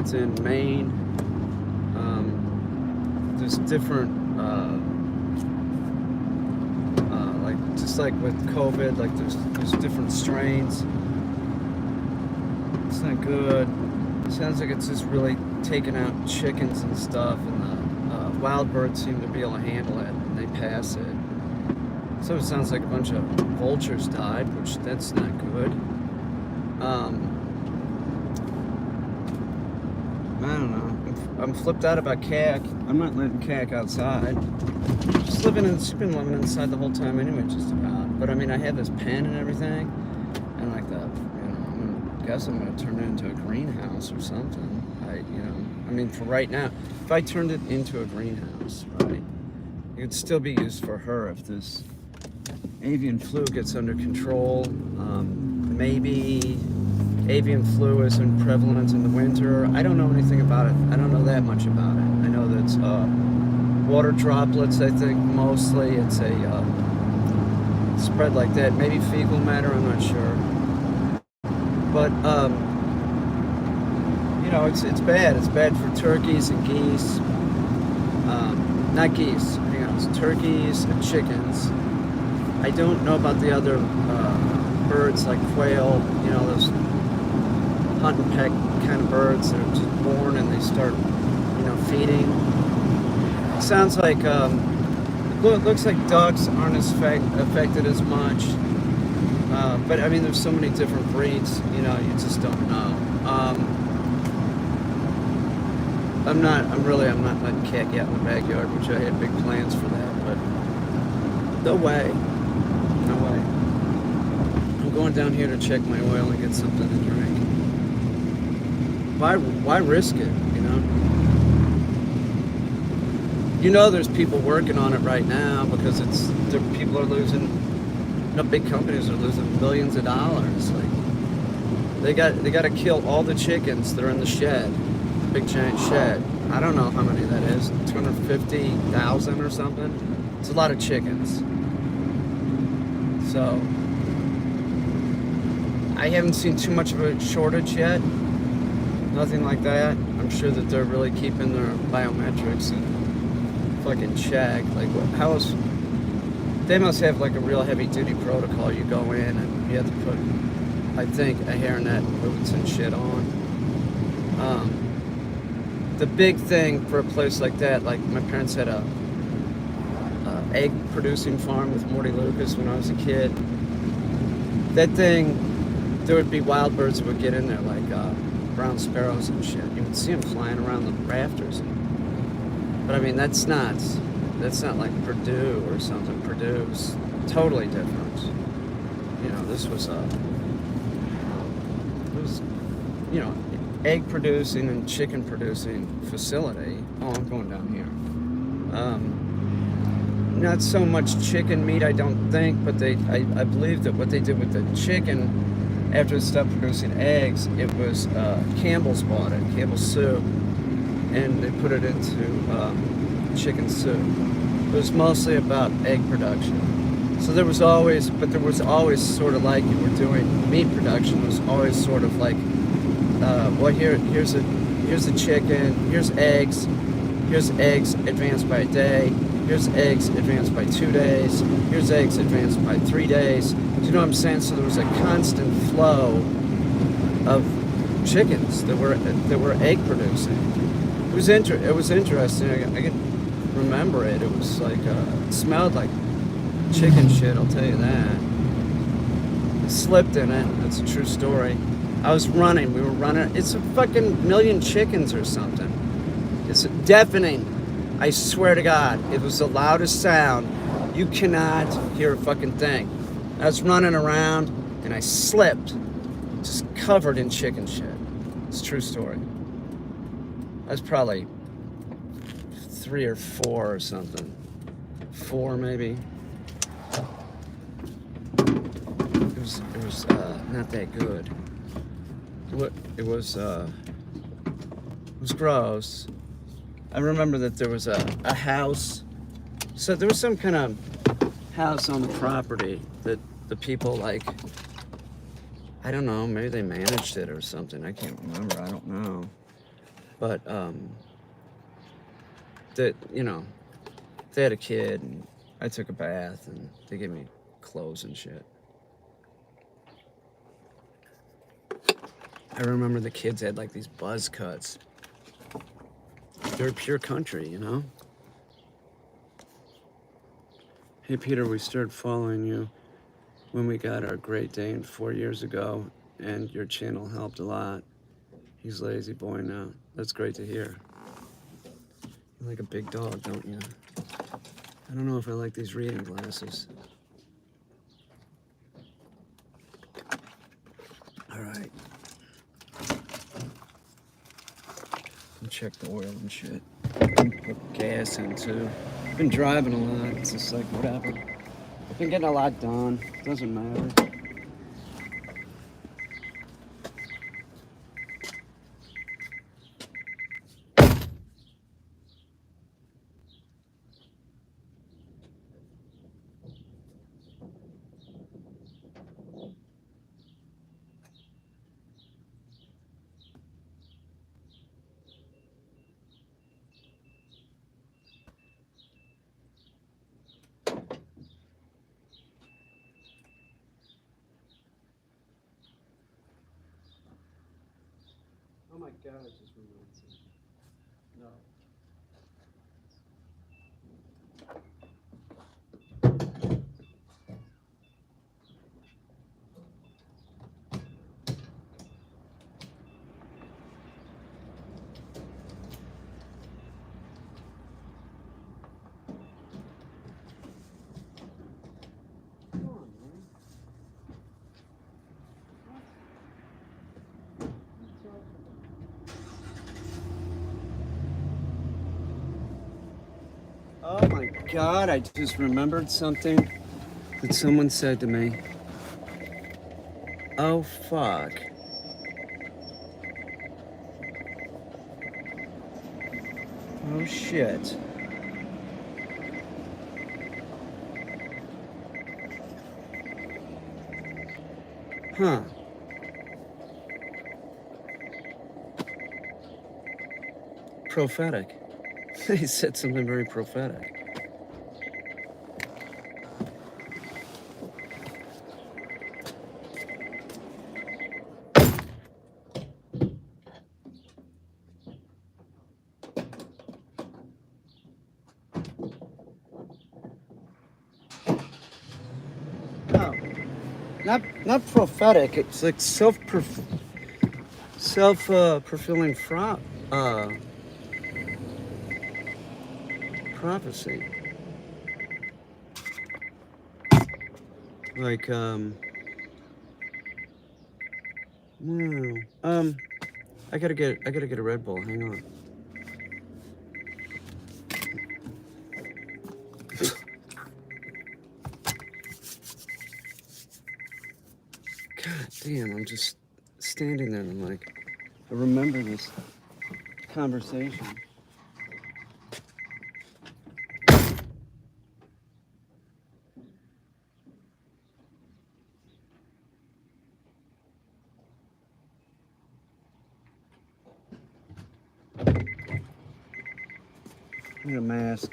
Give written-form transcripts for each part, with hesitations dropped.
It's in Maine. There's different, like just like with COVID, like there's different strains. It's not good. Sounds like it's just really taking out chickens and stuff, and the wild birds seem to be able to handle it, and they pass it. So it sounds like a bunch of vultures died, which that's not good. I don't know. I'm flipped out about CAC. I'm not letting CAC outside. She's been living inside the whole time anyway, just about. But I mean, I have this pen and everything, and like I guess I'm gonna turn it into a greenhouse or something. I mean, for right now, if I turned it into a greenhouse, right, it would still be used for her if this avian flu gets under control. Maybe avian flu isn't prevalent in the winter. I don't know anything about it. I don't know that much about it. I know that it's water droplets, I think, mostly. It's a spread like that. Maybe fecal matter, I'm not sure. But, it's bad. It's bad for turkeys and geese. Not geese, hang on. It's turkeys and chickens. I don't know about the other birds like quail, those hunt and peck kind of birds that are just born and they start, feeding. It sounds like, it looks like ducks aren't as affected as much. But I mean, there's so many different breeds, you just don't know. I'm not letting CAC out in the backyard, which I had big plans for that, but no way. I'm going down here to check my oil and get something to drink. Why risk it, there's people working on it right now because people are losing, big companies are losing millions of dollars. Like they got to kill all the chickens that are in the shed, big giant shed. I don't know how many that is, 250,000 or something. It's a lot of chickens. So I haven't seen too much of a shortage yet. Nothing like that. I'm sure that they're really keeping their biometrics in fucking check. Like, how else? They must have like a real heavy-duty protocol. You go in and you have to put, I think, a hairnet boots and shit on. The big thing for a place like that, like my parents had a egg-producing farm with Morty Lucas when I was a kid. That thing, there would be wild birds that would get in there, like brown sparrows and shit. You would see them flying around the rafters. But I mean, that's not like Purdue or something. Purdue's totally different. This was egg producing and chicken producing facility. Oh, I'm going down here. Not so much chicken meat, I don't think, but I believe that what they did with the chicken after it stopped producing eggs, it was Campbell's bought it, Campbell's soup, and they put it into chicken soup. It was mostly about egg production. So there was always sort of like you were doing meat production. It was always sort of like, here's a chicken, here's eggs advanced by a day, here's eggs advanced by 2 days, here's eggs advanced by 3 days. Do you know what I'm saying? So there was a constant flow of chickens that were egg producing. It was interesting. I can remember it. It was like it smelled like chicken shit. I'll tell you that. I slipped in it. That's a true story. I was running. We were running. It's a fucking million chickens or something. It's deafening. I swear to God, it was the loudest sound. You cannot hear a fucking thing. I was running around and I slipped, just covered in chicken shit. It's a true story. I was probably 3 or 4 or something. 4 maybe. It was not that good. It was gross. I remember that there was a house. So there was some kind of house on the property that the people, like, I don't know, maybe they managed it or something. I can't remember. I don't know. But that, you know, they had a kid, and I took a bath, and they gave me clothes and shit. I remember the kids had like these buzz cuts. They're pure country, you know? Hey Peter, we started following you when we got our Great Dane 4 years ago, and your channel helped a lot. He's lazy boy now. That's great to hear. You like a big dog, don't you? I don't know if I like these reading glasses. All right. And check the oil and shit. Put gas in too. Been driving a lot. It's just like whatever. Been getting a lot done. Doesn't matter. Oh my god, I just remembered something. No. Come on, man. Oh my god, I just remembered something that someone said to me. Oh fuck. Oh shit. Huh. Prophetic. He said something very prophetic. No. Not prophetic. It's like fulfilling prophecy. Like wow. I gotta get a Red Bull. Hang on. God damn, I'm just standing there and I'm like, I remember this conversation. I need a mask.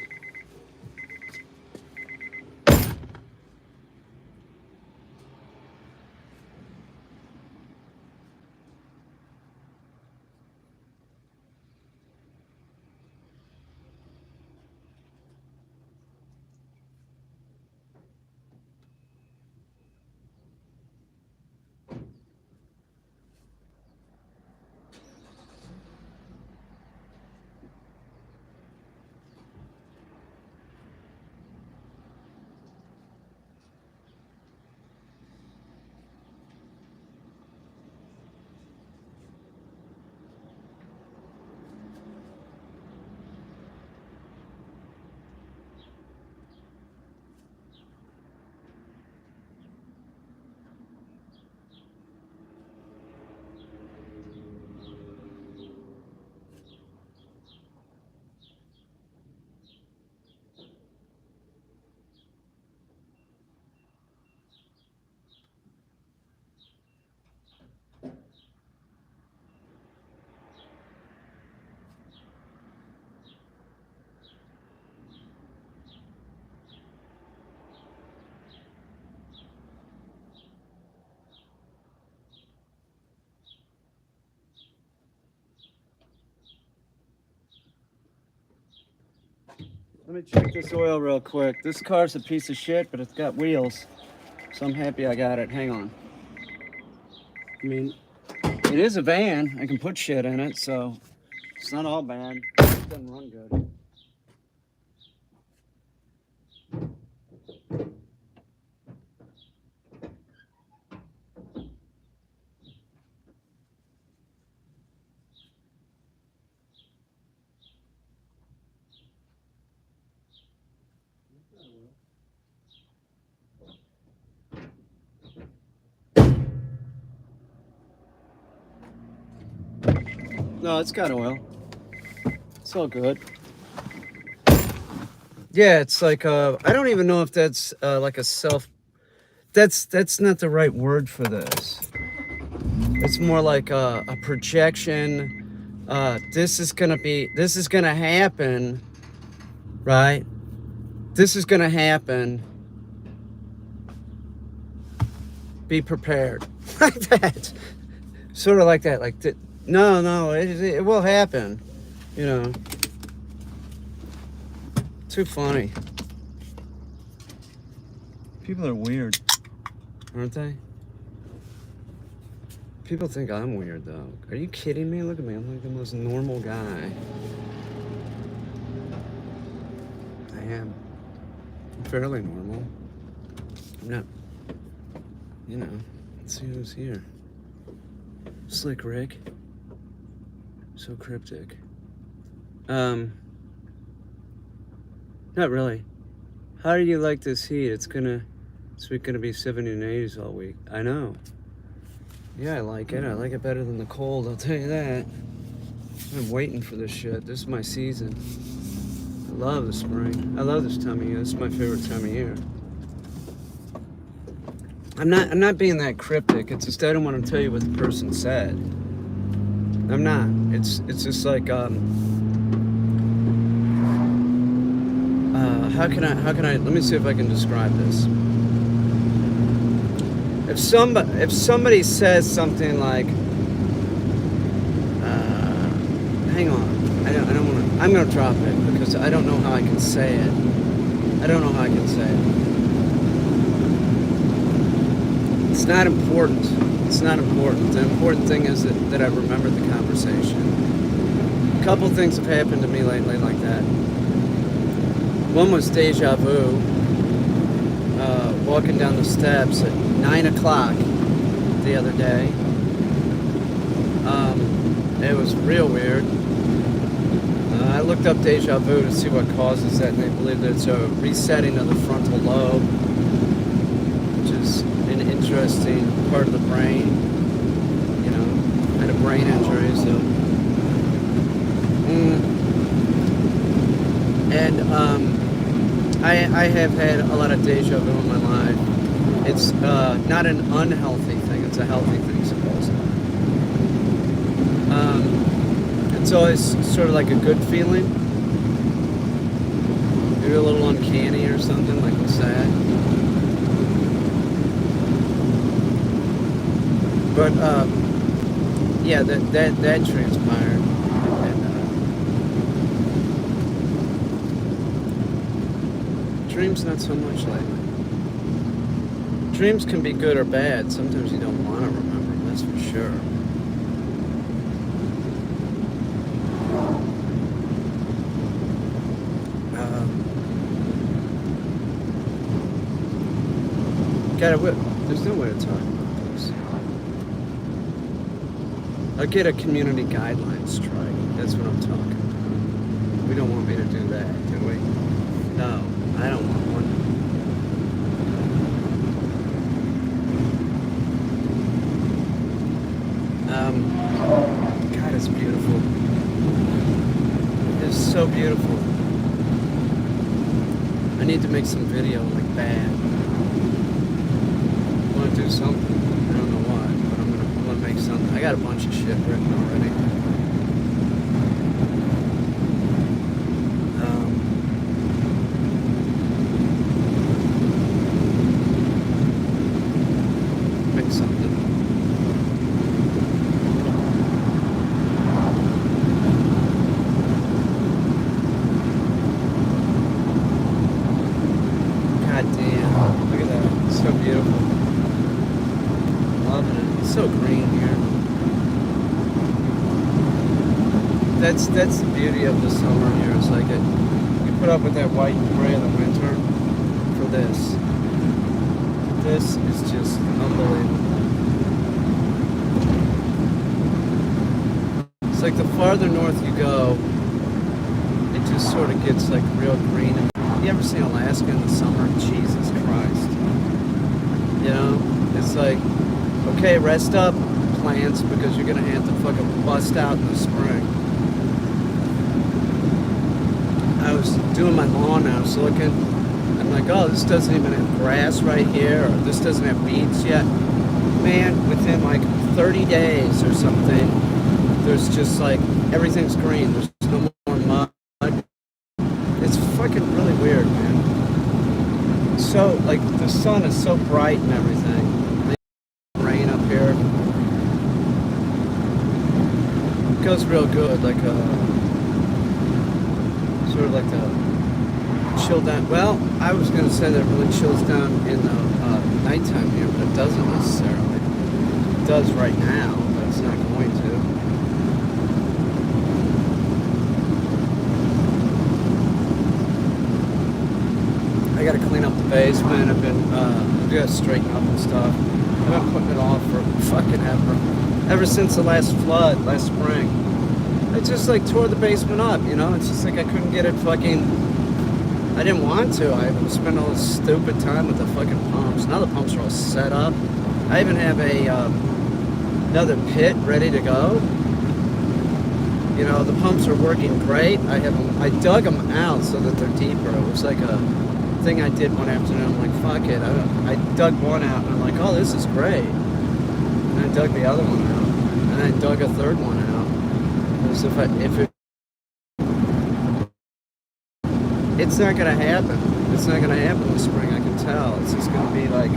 Let me check this oil real quick. This car's a piece of shit, but it's got wheels. So I'm happy I got it. Hang on. I mean, it is a van. I can put shit in it, so it's not all bad. It doesn't run good. No, it's got oil. It's all good. Yeah, it's like I don't even know if that's like a self. That's not the right word for this. It's more like a projection. This is gonna happen, right? This is gonna happen. Be prepared, like that. Sort of like that. Like no, it will happen. You know. Too funny. People are weird, aren't they? People think I'm weird, though. Are you kidding me? Look at me. I'm like the most normal guy. I am. I'm fairly normal. I'm not, you know. Let's see who's here. Slick Rick. So cryptic. Not really. How do you like this heat? It's gonna be 70 and 80s all week. I know. Yeah, I like it. I like it better than the cold, I'll tell you that. I'm waiting for this shit. This is my season. I love the spring. I love this time of year. This is my favorite time of year. I'm not being that cryptic. It's just I don't want to tell you what the person said. I'm not. It's just like how can I let me see if I can describe this. If somebody says something like hang on, I don't want to, I'm gonna drop it because I don't know how I can say it. I don't know how I can say it. It's not important. It's not important. The important thing is that I remember the conversation. A couple things have happened to me lately like that. One was deja vu. Walking down the steps at 9 o'clock the other day. It was real weird. I looked up deja vu to see what causes that, and they believe that it's a resetting of the frontal lobe, which is an interesting part of the brain. You know, I had a brain injury, so. And I have had a lot of deja vu in my life. It's not an unhealthy thing, it's a healthy thing, supposedly. It's always sort of like a good feeling. Maybe a little uncanny or something, like what's that? But yeah, that transpired. Dreams not so much lately. Dreams can be good or bad. Sometimes you don't want to remember them, that's for sure. There's no way to talk about this. I'll get a community guideline strike. That's what I'm talking about. We don't want me to do that, do we? No. I don't want one. God, it's beautiful. It's so beautiful. I need to make some video, like bad. I want to do something. I don't know what, but I'm gonna make something. I got a bunch of shit written already. that's the beauty of the summer here. It's like you put up with that white and gray of the winter for this. This is just unbelievable. It's like the farther north you go, it just sort of gets like real green. You ever seen Alaska in the summer? Jesus Christ. You know? It's like, okay, rest up, plants, because you're gonna have to fucking bust out in the spring. I was doing my lawn and I was looking. I'm like, oh, this doesn't even have grass right here, or this doesn't have weeds yet. Man, within like 30 days or something, there's just like, everything's green. There's no more mud. It's fucking really weird, man. So, like, the sun is so bright and everything. Rain up here. It goes real good, like sort of like the chill down. Well, I was going to say that it really chills down in the nighttime here, but it doesn't necessarily. It does right now, but it's not going to. I got to clean up the basement. I've got to straighten up and stuff. I've been putting it off for fucking ever since the last flood, last spring. I just like tore the basement up, you know? It's just like I couldn't get it fucking... I didn't want to. I would spend all this stupid time with the fucking pumps. Now the pumps are all set up. I even have another pit ready to go. You know, the pumps are working great. I dug them out so that they're deeper. It was like a thing I did one afternoon. I'm like, fuck it. I dug one out and I'm like, oh, this is great. And I dug the other one out. And I dug a third one out. As it's not gonna happen. It's not gonna happen this spring, I can tell. It's just gonna be like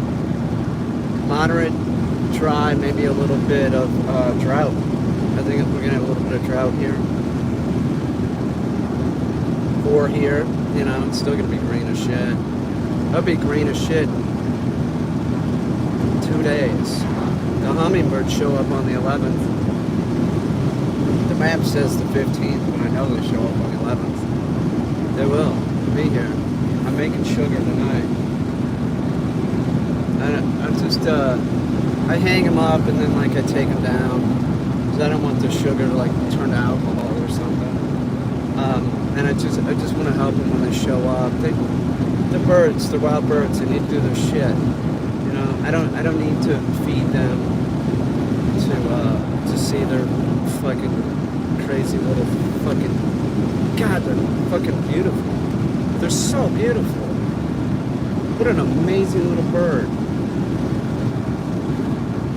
moderate, dry, maybe a little bit of drought. I think we're gonna have a little bit of drought here. Or here, you know, it's still gonna be green as shit. It'll be green as shit in 2 days. The hummingbirds show up on the 11th. The map says the 15th, but I know they show up on the 11th. They will be here. I'm making sugar tonight. And I'm just, I hang them up and then like I take them down. Because I don't want the sugar to like turn to alcohol or something. And I just want to help them when they show up. The birds, the wild birds, they need to do their shit. You know, I don't need to feed them to see their fucking crazy little fucking... God, they're fucking beautiful. They're so beautiful. What an amazing little bird.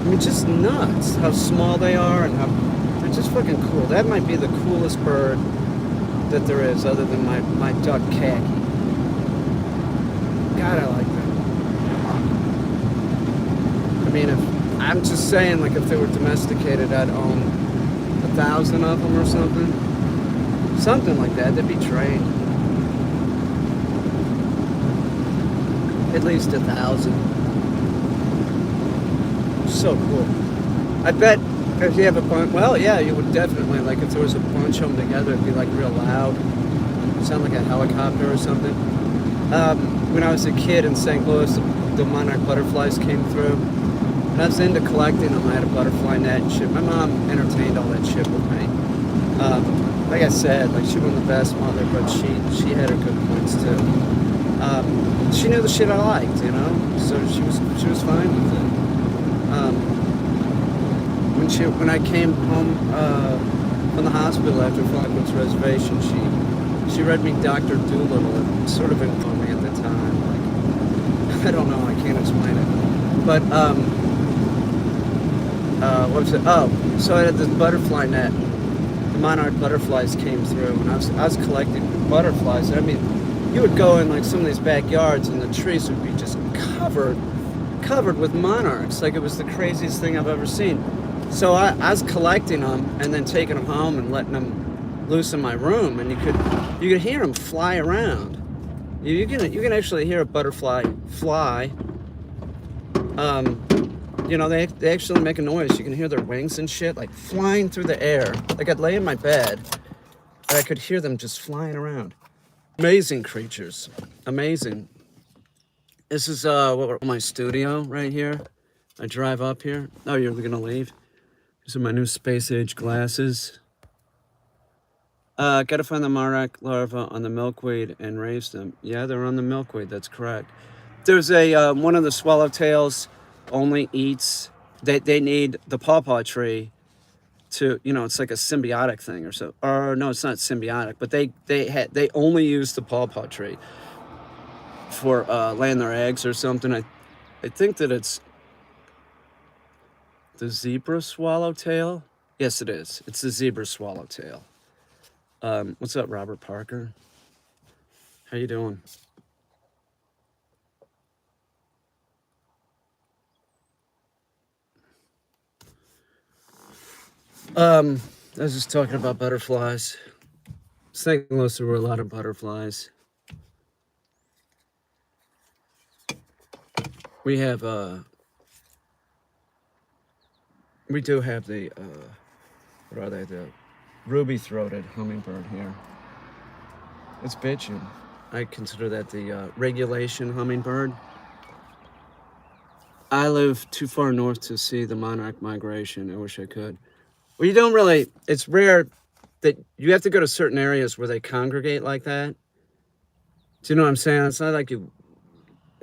I mean, just nuts how small they are and how they're just fucking cool. That might be the coolest bird that there is, other than my duck khaki. God, I like them. I mean, I'm just saying, like, if they were domesticated, I'd own 1,000 of them or something. Something like that. They'd be trained. At least 1,000. So cool. I bet if you have a bunch, well, yeah, you would definitely, like, if there was a bunch of them together, it'd be, like, real loud. Sound like a helicopter or something. When I was a kid in St. Louis, the monarch butterflies came through. And I was into collecting them. I had a butterfly net and shit. My mom entertained all that shit with me. Like I said, like, she wasn't the best mother, but she had her good points, too. She knew the shit I liked, you know? So she was fine with it. When I came home from the hospital after Falkland's Reservation, she read me Dr. Dolittle. It sort of informed me at the time. Like, I don't know, I can't explain it. But what was it? Oh, so I had this butterfly net. The monarch butterflies came through, and I was collecting butterflies. I mean, you would go in like some of these backyards, and the trees would be just covered with monarchs. Like, it was the craziest thing I've ever seen. So I was collecting them and then taking them home and letting them loose in my room, and you could hear them fly around. You can actually hear a butterfly fly. You know, they actually make a noise. You can hear their wings and shit, like, flying through the air. Like, I'd lay in my bed I could hear them just flying around. Amazing creatures. Amazing. This is my studio right here. I drive up here. Oh, you're gonna leave? These are my new space age glasses. Gotta find the monarch larva on the milkweed and raise them. Yeah, they're on the milkweed. That's correct. There's a one of the swallowtails only eats. They need the pawpaw tree to, you know, it's like a symbiotic thing or so. Or no, it's not symbiotic, but they only use the pawpaw tree for laying their eggs or something. I think that it's the zebra swallowtail. Yes, it is. It's the zebra swallowtail. What's up, Robert Parker? How you doing? I was just talking about butterflies. St. Louis, there were a lot of butterflies. We have we do have the what are they? The ruby-throated hummingbird here. It's bitchin'. I consider that the regulation hummingbird. I live too far north to see the monarch migration. I wish I could. Well, you don't really. It's rare that you have to go to certain areas where they congregate like that. Do you know what I'm saying? It's not like you.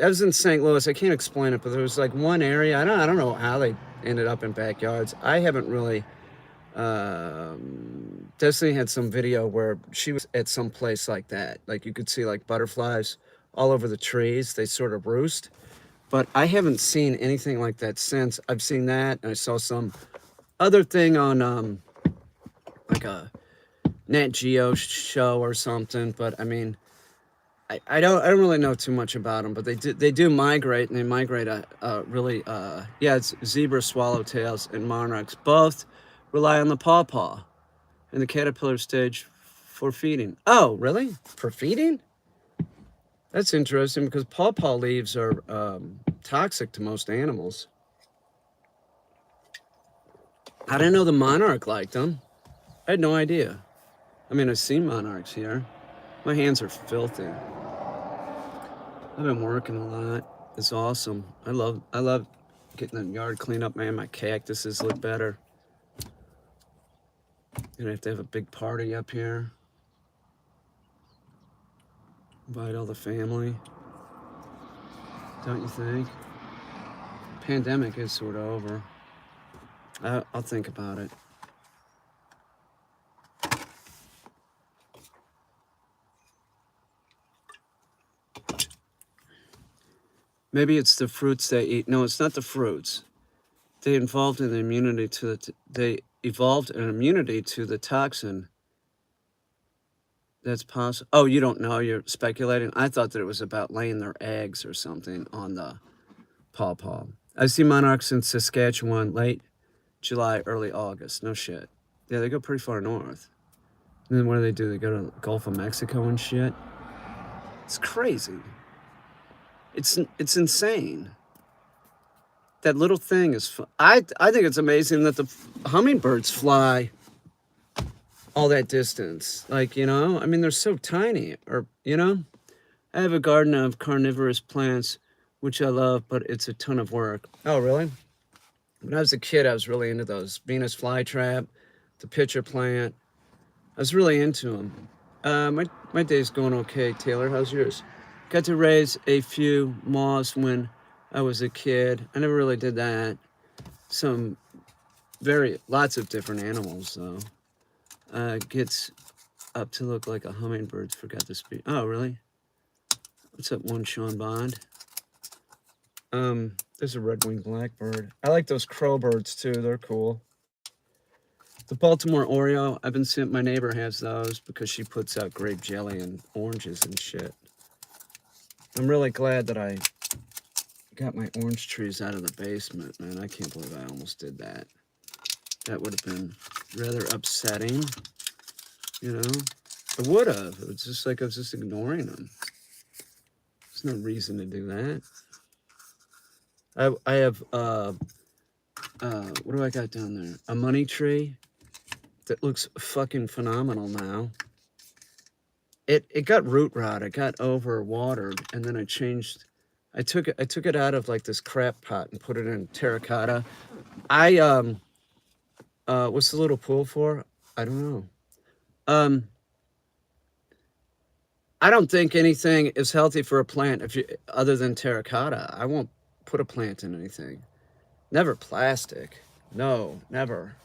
I was in St. Louis. I can't explain it, but there was like one area. I don't know how they ended up in backyards. I haven't really. Destiny had some video where she was at some place like that. Like you could see like butterflies all over the trees. They sort of roost. But I haven't seen anything like that since. I've seen that, and I saw some other thing on like a Nat Geo show or something. But I mean, I don't really know too much about them. But they do migrate, and they migrate really yeah, it's zebra swallowtails and monarchs both rely on the pawpaw in the caterpillar stage for feeding. Oh, really? For feeding? That's interesting because pawpaw leaves are toxic to most animals. I didn't know the monarch liked them. I had no idea. I mean, I've seen monarchs here. My hands are filthy. I've been working a lot. It's awesome. I love getting the yard cleaned up, man. My cactuses look better. Gonna have to have a big party up here. Invite all the family. Don't you think? Pandemic is sort of over. I'll think about it. Maybe it's the fruits they eat. No, it's not the fruits. They evolved an immunity to the toxin. That's possible. Oh, you don't know. You're speculating. I thought that it was about laying their eggs or something on the pawpaw. I see monarchs in Saskatchewan late July, early August. No shit. Yeah, they go pretty far north. And then what do? They go to the Gulf of Mexico and shit. It's crazy. It's insane. That little thing is. I think it's amazing that the hummingbirds fly all that distance. Like, you know, I mean, they're so tiny. Or, you know, I have a garden of carnivorous plants, which I love, but it's a ton of work. Oh, really? When I was a kid, I was really into those. Venus flytrap, the pitcher plant. I was really into them. My day's going okay. Taylor, how's yours? Got to raise a few moths when I was a kid. I never really did that. Lots of different animals, though. Gets up to look like a hummingbird. Forgot to speak. Oh, really? What's up, one Sean Bond? There's a red-winged blackbird. I like those crowbirds too. They're cool. The Baltimore Oreo. I've been seeing my neighbor has those because she puts out grape jelly and oranges and shit. I'm really glad that I got my orange trees out of the basement, man. I can't believe I almost did that. That would have been rather upsetting, you know? I would have. It's just like I was just ignoring them. There's no reason to do that. I have, what do I got down there? A money tree that looks fucking phenomenal now. it got root rot. It got overwatered, and then I took it out of like this crap pot and put it in terracotta. What's the little pool for? I don't know. Um, I don't think anything is healthy for a plant if you other than terracotta. I won't put a plant in anything. Never plastic. No, never,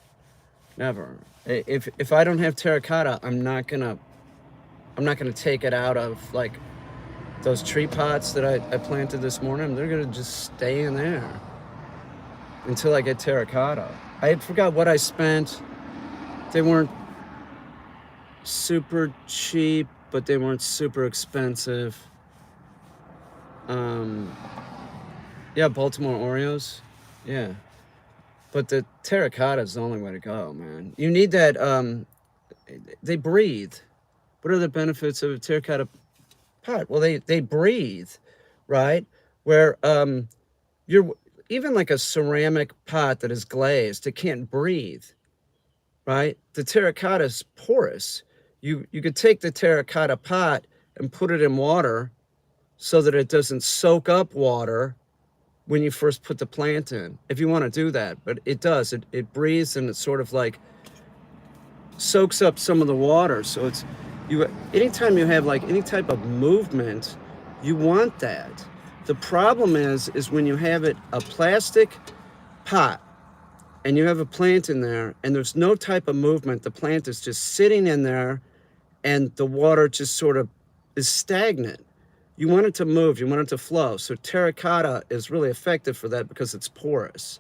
never. If I don't have terracotta, I'm not gonna take it out of like those tree pots that I planted this morning. They're gonna just stay in there until I get terracotta. I forgot what I spent. They weren't super cheap, but they weren't super expensive. Yeah, Baltimore Oreos. Yeah. But the terracotta is the only way to go, man. You need that, they breathe. What are the benefits of a terracotta pot? Well, they breathe, right? Where you're even like a ceramic pot that is glazed, it can't breathe, right? The terracotta is porous. You could take the terracotta pot and put it in water so that it doesn't soak up water when you first put the plant in, if you want to do that. But it does. It breathes, and it sort of like soaks up some of the water. So it's anytime you have like any type of movement, you want that. The problem is when you have a plastic pot and you have a plant in there and there's no type of movement, the plant is just sitting in there and the water just sort of is stagnant. You want it to move, you want it to flow. So terracotta is really effective for that because it's porous.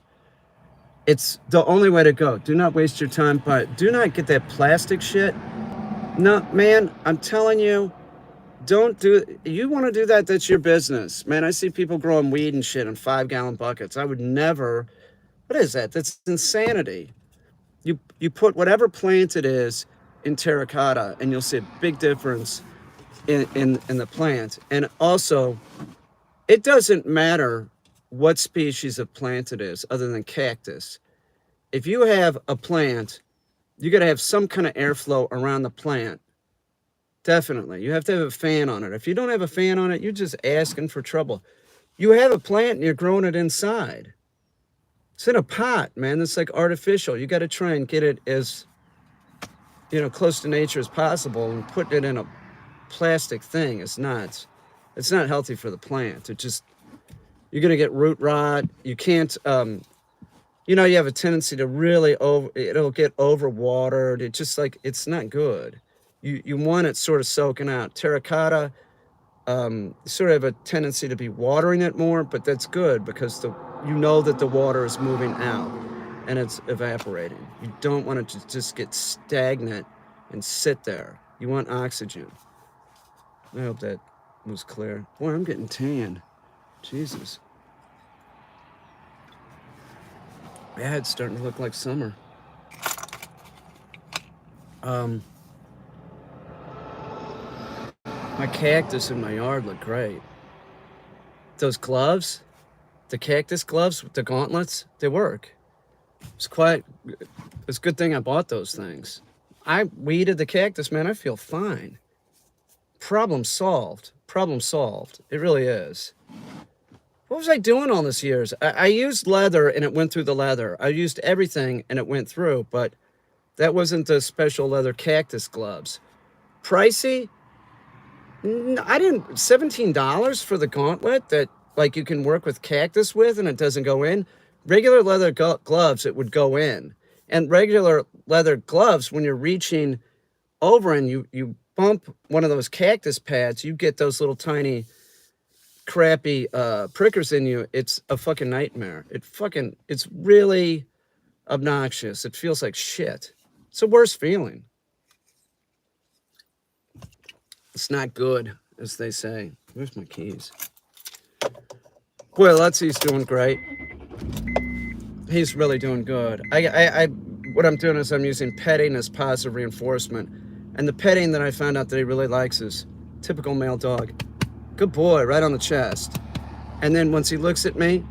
It's the only way to go. Do not waste your time, but do not get that plastic shit. No, man, I'm telling you, don't do it. You want to do that, that's your business. Man, I see people growing weed and shit in 5-gallon buckets. I would never. What is that? That's insanity. You put whatever plant it is in terracotta and you'll see a big difference in the plant. And also, it doesn't matter what species of plant it is other than cactus. If you have a plant, you got to have some kind of airflow around the plant. Definitely. You have to have a fan on it. If you don't have a fan on it, you're just asking for trouble. You have a plant and you're growing it inside. It's in a pot, man. It's like artificial. You got to try and get it as, close to nature as possible, and putting it in a plastic thing is not. It's not healthy for the plant. You're going to get root rot. You can't, you have a tendency to really it'll get overwatered. It's not good. You want it sort of soaking out. Terracotta, sort of have a tendency to be watering it more, but that's good because that the water is moving out and it's evaporating. You don't want it to just get stagnant and sit there. You want oxygen. I hope that was clear. Boy, I'm getting tan. Jesus. Yeah, it's starting to look like summer. My cactus in my yard look great. Those gloves, the cactus gloves with the gauntlets, they work. It's a good thing I bought those things. I weeded the cactus, man. I feel fine. Problem solved. Problem solved. It really is. What was I doing all these years? I used leather and it went through the leather. I used everything and it went through, but that wasn't the special leather cactus gloves. Pricey? I didn't. $17 for the gauntlet that you can work with cactus with and it doesn't go in. Regular leather gloves, it would go in. And regular leather gloves, when you're reaching over and you bump one of those cactus pads, you get those little tiny crappy prickers in you. It's a fucking nightmare. It's really obnoxious. It feels like shit. It's the worst feeling. It's not good, as they say. Where's my keys? Boy, Letsy's doing great. He's really doing good. What I'm doing is I'm using petting as positive reinforcement. And the petting that I found out that he really likes is typical male dog. Good boy, right on the chest. And then once he looks at me,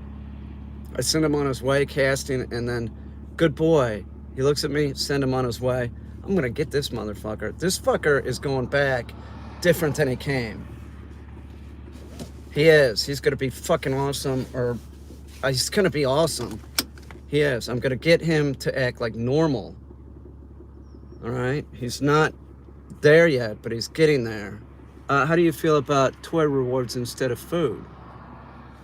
I send him on his way, casting, and then, good boy. He looks at me, send him on his way. I'm gonna get this motherfucker. This fucker is going back different than he came. He is. He's gonna be fucking awesome, or he's gonna be awesome. He is. I'm gonna get him to act like normal. All right? He's not there yet, but he's getting there. How do you feel about toy rewards instead of food?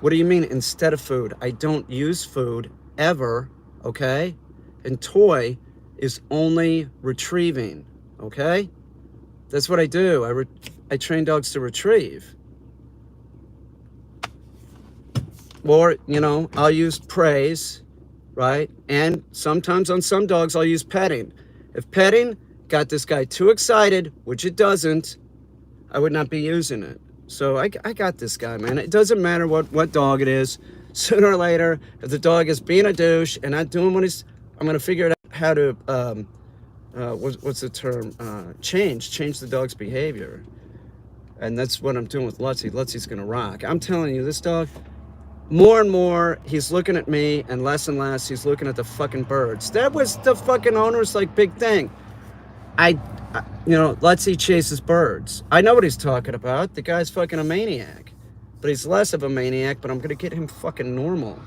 What do you mean instead of food? I don't use food ever, okay? And toy is only retrieving, okay? That's what I do. I train dogs to retrieve. Or, you know, I'll use praise, right? And sometimes on some dogs, I'll use petting. If petting got this guy too excited, which it doesn't, I would not be using it. So I got this guy, man. It doesn't matter what dog it is. Sooner or later, if the dog is being a douche and not doing what he's, I'm going to figure out how to, what's the term? Change the dog's behavior. And that's what I'm doing with Lutzy. Lutzy's going to rock. I'm telling you, this dog, more and more, he's looking at me, and less he's looking at the fucking birds. That was the fucking owner's, like, big thing. You know, Lutzy chases birds. I know what he's talking about. The guy's fucking a maniac. But he's less of a maniac, but I'm going to get him fucking normal.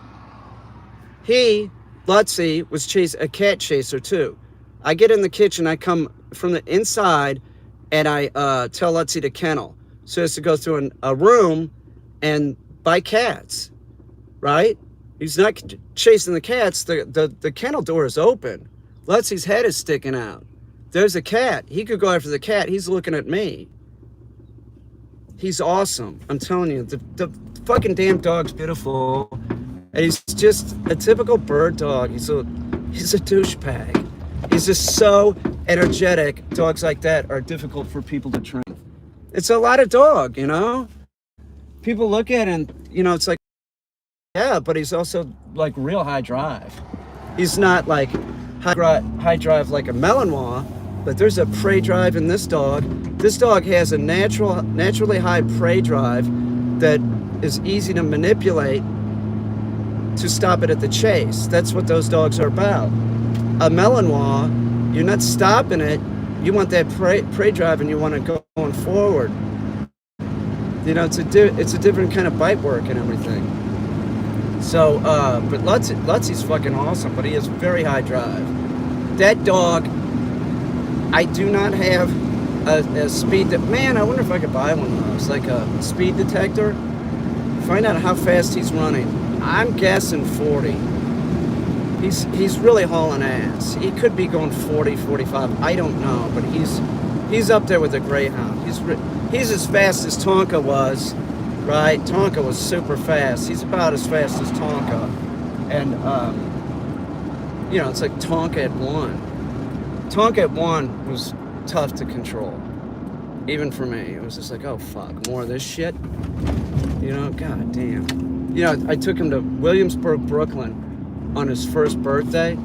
Lutzy, was a cat chaser, too. I get in the kitchen, I come from the inside, and I tell Lutzy to kennel. So he has to go through a room and buy cats, right? He's not chasing the cats. The kennel door is open. Lutzy's head is sticking out. There's a cat. He could go after the cat. He's looking at me. He's awesome. I'm telling you, the fucking damn dog's beautiful. And he's just a typical bird dog. He's a douchebag. He's just so energetic. Dogs like that are difficult for people to train. It's a lot of dog, you know? People look at it and, you know, it's like, yeah, but he's also like real high drive. He's not like high drive like a Malinois, but there's a prey drive in this dog. This dog has a naturally high prey drive that is easy to manipulate to stop it at the chase. That's what those dogs are about. A Malinois, you're not stopping it. You want that prey drive, and you want to go going forward. You know, it's a different kind of bite work and everything. So, but Lutzy's fucking awesome, but he has very high drive. That dog, I do not have a speed man, I wonder if I could buy one of those, like a speed detector. Find out how fast he's running. I'm guessing 40. He's really hauling ass. He could be going 40, 45. I don't know, but he's up there with a greyhound. He's as fast as Tonka was, right? Tonka was super fast. He's about as fast as Tonka, and you know, it's like Tonka at 1. Tonka at 1 was tough to control, even for me. It was just like, oh fuck, more of this shit. You know, god damn. You know, I took him to Williamsburg, Brooklyn, on his first birthday,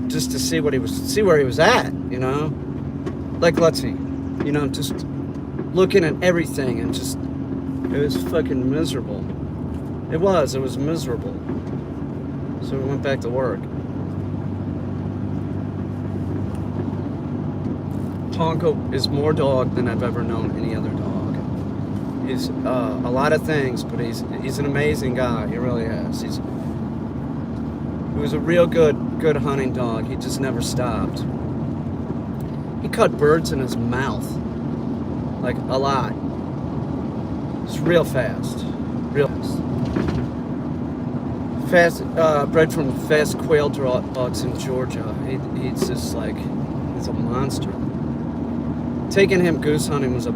just to see where he was at, you know? Like Lutzy, you know, just looking at everything, and just, it was fucking miserable. It was miserable. So we went back to work. Tonka is more dog than I've ever known any other dog. He's a lot of things, but he's an amazing guy. He really is. He was a real good hunting dog. He just never stopped. He caught birds in his mouth, like a lot. It's real fast, real fast. Bred from fast quail dogs in Georgia. He's just like, he's a monster. Taking him goose hunting was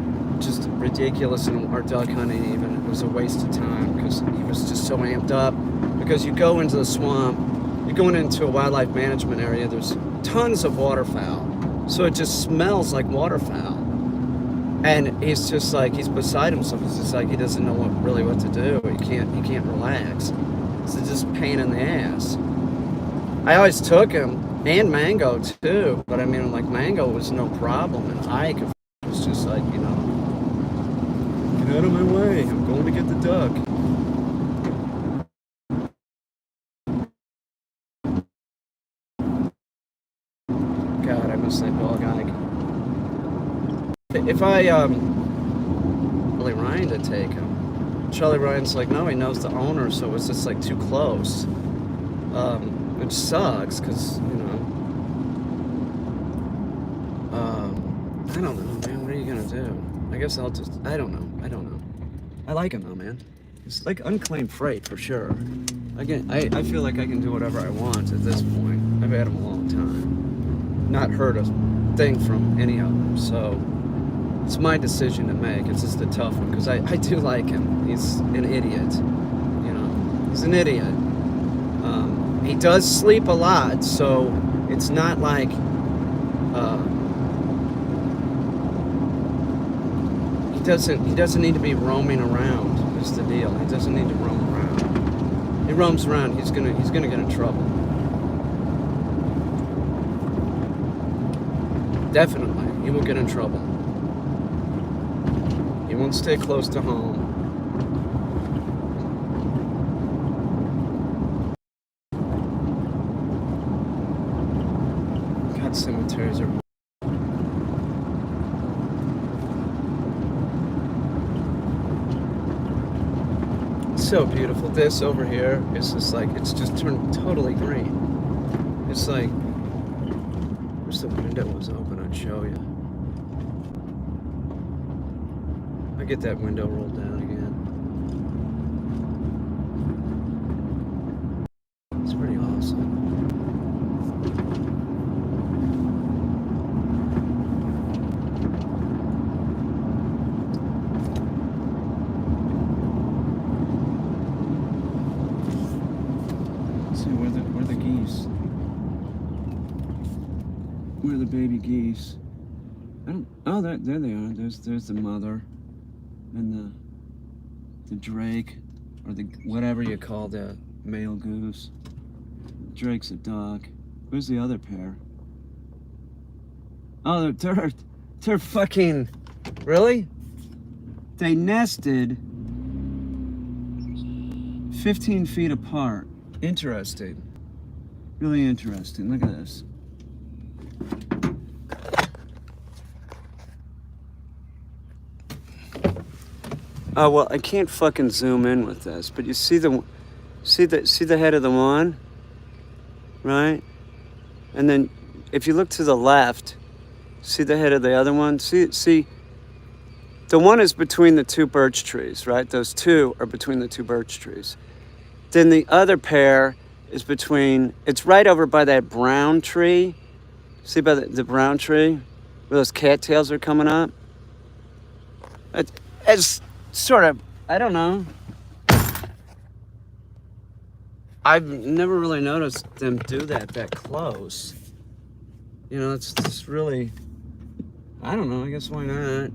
just ridiculous, and our duck hunting even, it was a waste of time because he was just so amped up. Because you go into the swamp, you're going into a wildlife management area, there's tons of waterfowl, so it just smells like waterfowl. And he's just like, he's beside himself. It's just like he doesn't know what to do. He can't relax. It's just a pain in the ass. I always took him, and Mango too, but I mean, like, Mango was no problem, and Ike was just like, you know, get out of my way, I'm going to get the duck. God, I miss that dog, Ike. if I Charlie Ryan to take him, Charlie Ryan's like, no, he knows the owner, so it's just like too close, which sucks because I don't know, man. What are you gonna do? I guess I'll just. I don't know. I like him though, man. It's like unclaimed freight for sure. Again, I feel like I can do whatever I want at this point. I've had him a long time. Not heard a thing from any of them, so it's my decision to make. It's just a tough one because I do like him. He's an idiot. He's an idiot. He does sleep a lot, so it's not like he doesn't need to be roaming around. Is the deal. He doesn't need to roam around. He roams around, he's gonna get in trouble. Definitely, he will get in trouble. He won't stay close to home. God, cemeteries are. So beautiful. This over here is just like, it's just turned totally green. It's like, wish the window was open, I'd show you. I get that window rolled down again. It's pretty awesome. Where the geese? Where are the baby geese? Oh, there they are. There's the mother, and the drake, or the whatever you call the male goose. Drake's a dog. Where's the other pair? Oh, they're fucking. Really? They nested 15 feet apart. Interesting. Really interesting. Look at this. Oh well, I can't fucking zoom in with this, but you see the head of the one, right? And then if you look to the left, see the head of the other one. See. The one is between the two birch trees, right? Those two are between the two birch trees. Then the other pair is between, it's right over by that brown tree. See by the brown tree? Where those cattails are coming up? It's sort of, I don't know. I've never really noticed them do that close. It's just really, I don't know, I guess why not,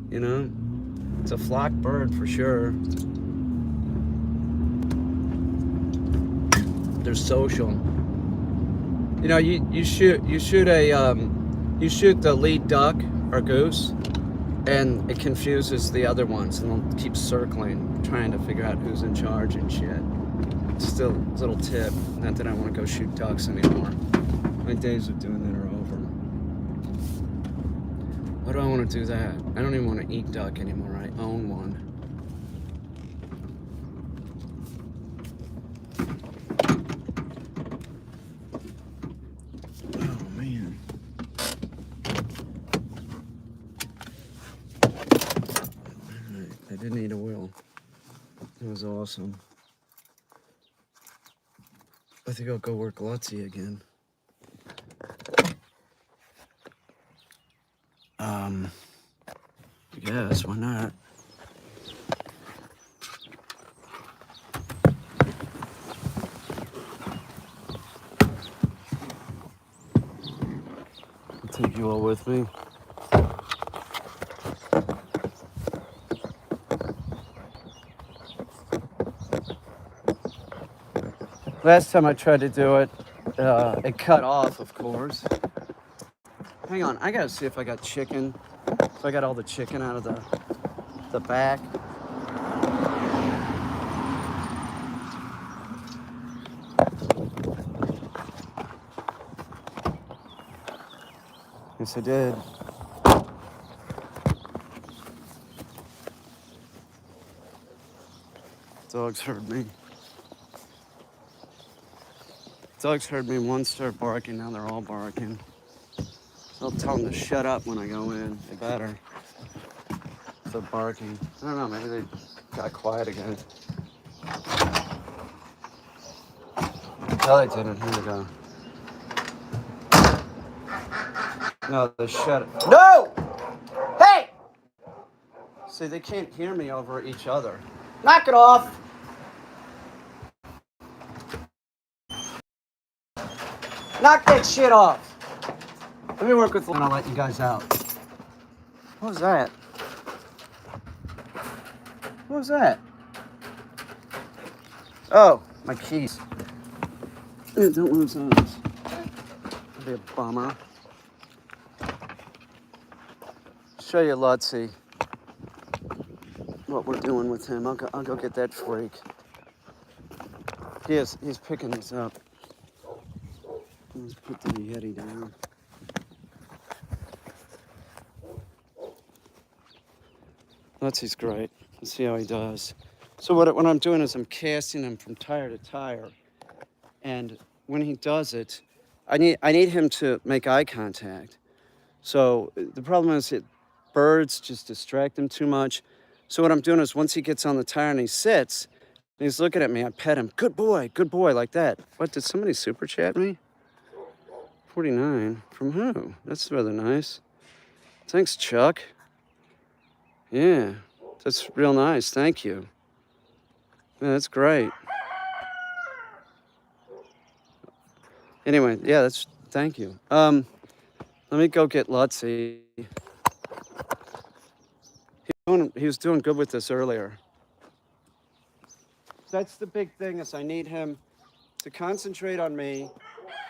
It's a flock bird for sure. They're social. You shoot the lead duck or goose, and it confuses the other ones, and they'll keep circling, trying to figure out who's in charge and shit. Just a little tip. Not that I want to go shoot ducks anymore. My days of doing that are over. Why do I want to do that? I don't even want to eat duck anymore. I own one. I didn't eat a wheel. It was awesome. I think I'll go work Lutzy again. I guess, why not? I'll take you all with me. Last time I tried to do it, it cut off, of course. Hang on, I gotta see if I got chicken. If I got all the chicken out of the back. Yes, I did. Dogs heard me. Dogs heard me once start barking, now they're all barking. So I'll tell them to shut up when I go in. They better. If they're barking. I don't know, maybe they got quiet again. No, they didn't. Here we go. No, they shut it. No! Hey! See, they can't hear me over each other. Knock it off! Knock that shit off! Let me work with and I'll let you guys out. What was that? What was that? Oh, my keys. Yeah, don't lose those. That'd be a bummer. Show you Lutzy what we're doing with him. I'll go get that freak. He's picking this up. Let's put the Yeti down. Lutzy's great. Let's see how he does. So what I'm doing is I'm casting him from tire to tire. And when he does it, I need him to make eye contact. So the problem is that birds just distract him too much. So what I'm doing is once he gets on the tire and he sits, and he's looking at me, I pet him. Good boy, like that. What, did somebody super chat me? 49, from who? That's rather nice. Thanks, Chuck. Yeah, that's real nice, thank you. Yeah, that's great. Anyway, yeah, thank you. Let me go get Lutzy. He was doing good with this earlier. That's the big thing is I need him to concentrate on me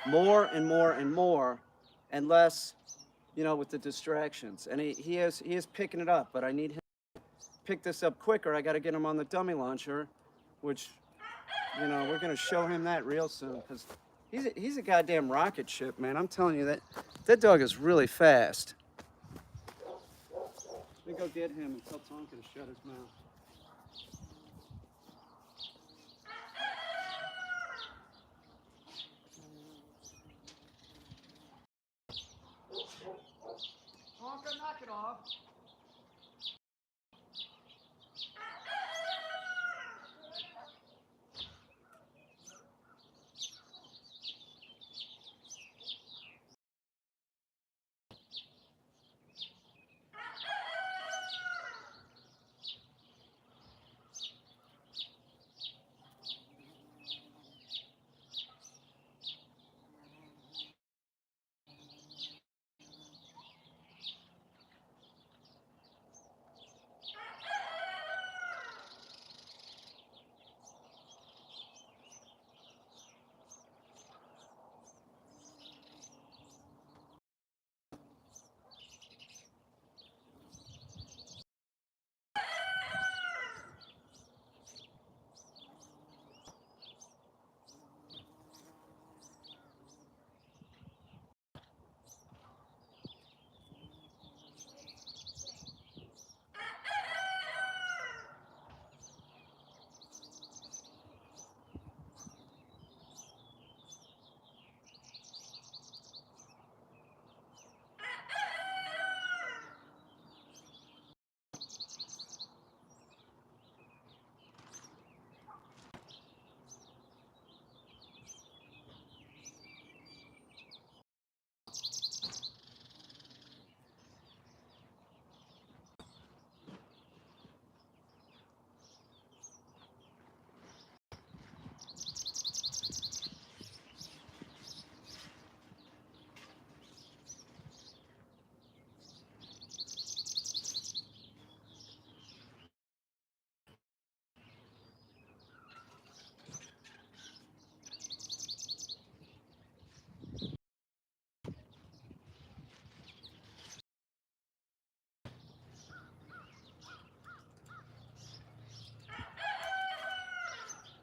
more and more and more and less, with the distractions. And he is picking it up, but I need him to pick this up quicker. I got to get him on the dummy launcher, which, we're going to show him that real soon because he's a goddamn rocket ship, man. I'm telling you that dog is really fast. Let me go get him and tell Tonka to shut his mouth. Tonka, knock it off.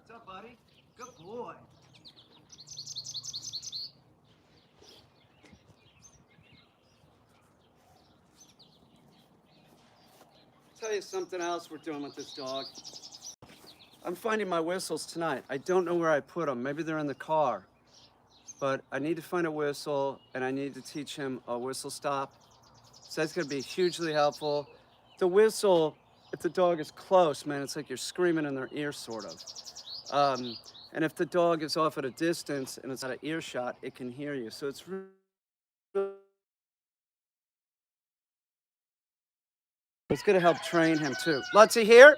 What's up, buddy? Good boy. Tell you something else we're doing with this dog. I'm finding my whistles tonight. I don't know where I put them. Maybe they're in the car. But I need to find a whistle, and I need to teach him a whistle stop. So that's gonna be hugely helpful. The whistle, if the dog is close, man, it's like you're screaming in their ear, sort of. And if the dog is off at a distance and it's out of earshot, it can hear you. So it's gonna help train him too. Lutsy here.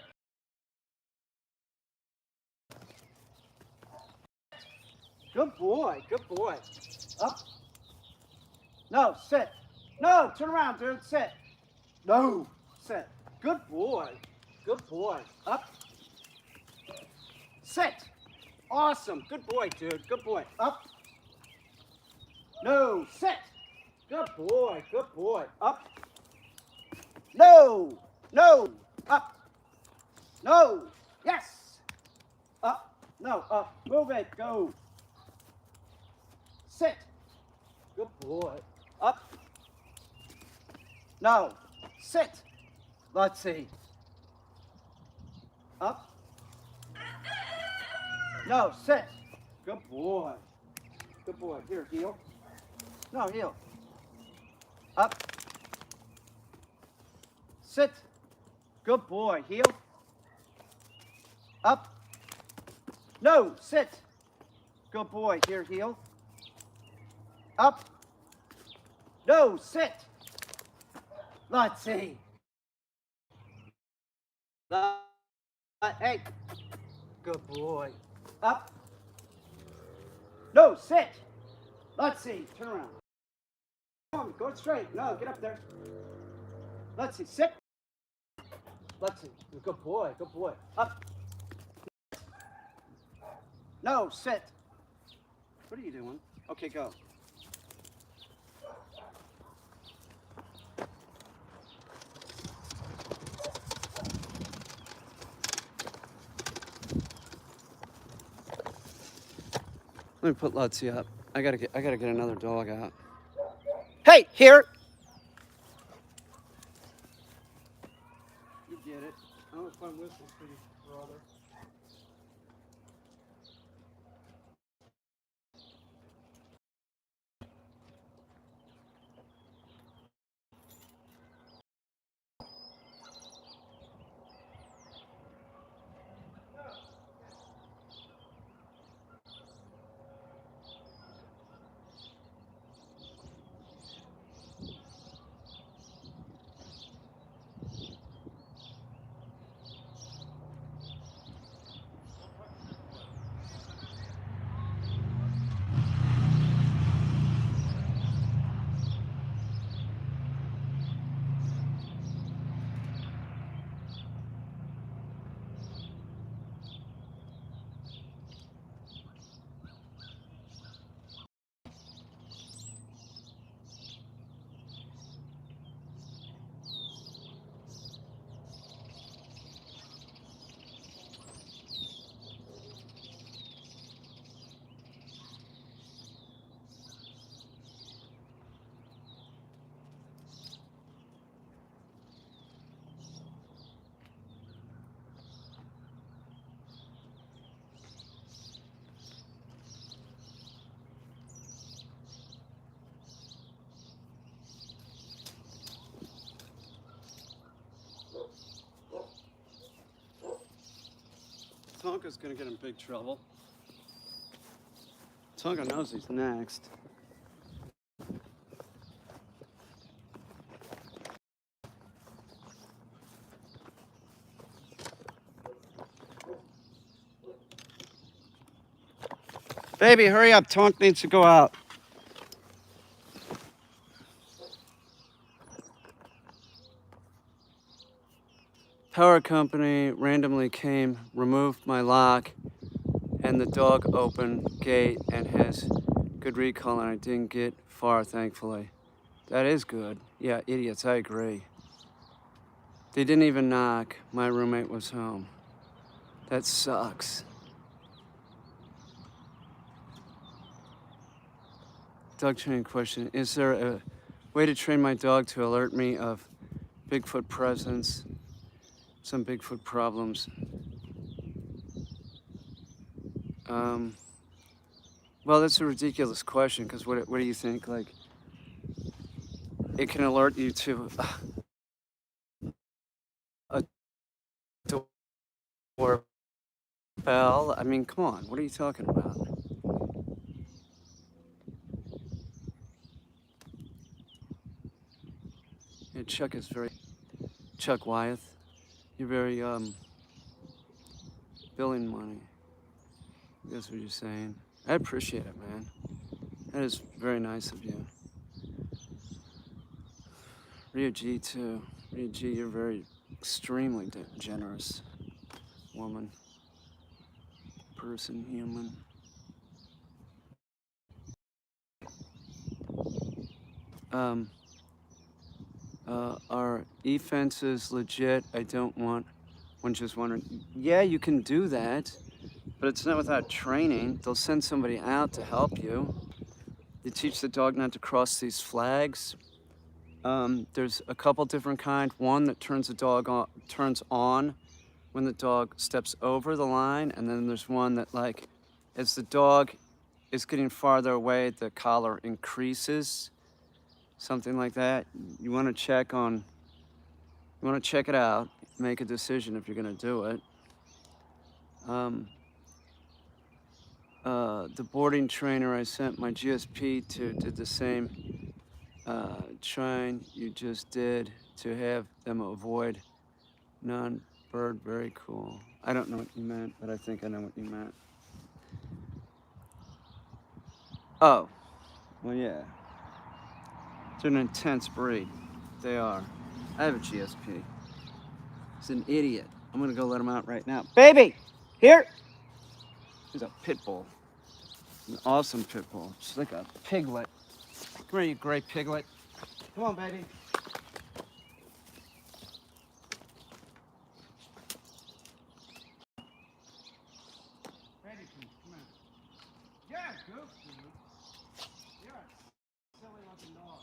Good boy, good boy. Up. No, sit. No, turn around, dude, sit. No, sit. Good boy, good boy. Up. Sit. Awesome, good boy, dude, good boy. Up. No, sit. Good boy, good boy. Up. No, no, up. No, yes. Up, no, up. Move it, go. Sit. Good boy. Up. No. Sit. Let's see. Up. No, sit. Good boy. Good boy. Here, heel. No, heel. Up. Sit. Good boy. Heel. Up. No, sit. Good boy. Here, heel. Up. No, sit. Let's see. Hey. Good boy. Up. No, sit. Let's see. Turn around. Come on, go straight. No, get up there. Let's see. Sit. Let's see. Good boy. Good boy. Up. No, sit. What are you doing? Okay, go. Let me put Lutsy up. I gotta get another dog out. Hey, here. You get it. I want to find whistles for you, brother. Tonka's gonna get in big trouble. Tonka knows he's next. Baby, hurry up. Tonk needs to go out. Power company randomly came, removed my lock, and the dog opened gate and has good recall, and I didn't get far, thankfully. That is good. Yeah, idiots, I agree. They didn't even knock. My roommate was home. That sucks. Dog training question. Is there a way to train my dog to alert me of Bigfoot presence, some Bigfoot problems? Um, well, that's a ridiculous question, because what do you think? Like, it can alert you to a doorbell. I mean, come on, what are you talking about? Yeah, Chuck Wyeth, you're very, billing money. That's what you're saying. I appreciate it, man. That is very nice of you. Ria G, too. Ria G, you're very extremely generous woman, person, human. Um, are e-fences legit? I don't want one just wondering. Yeah, you can do that, but it's not without training. They'll send somebody out to help you. They teach the dog not to cross these flags. There's a couple different kinds. One that turns on when the dog steps over the line, and then there's one that, like, as the dog is getting farther away, the collar increases, something like that. You want to check it out, make a decision if you're going to do it. The boarding trainer I sent my GSP to did the same trying you just did to have them avoid non-bird. Very cool. I don't know what you meant, but I think I know what you meant. Oh, well, yeah. They're an intense breed. They are. I have a GSP. He's an idiot. I'm gonna go let him out right now. Baby, here. He's a pit bull. An awesome pit bull. She's like a piglet. Come here, you gray piglet. Come on, baby. Baby, come here. Yeah, goof, dude. You're a silly looking dog.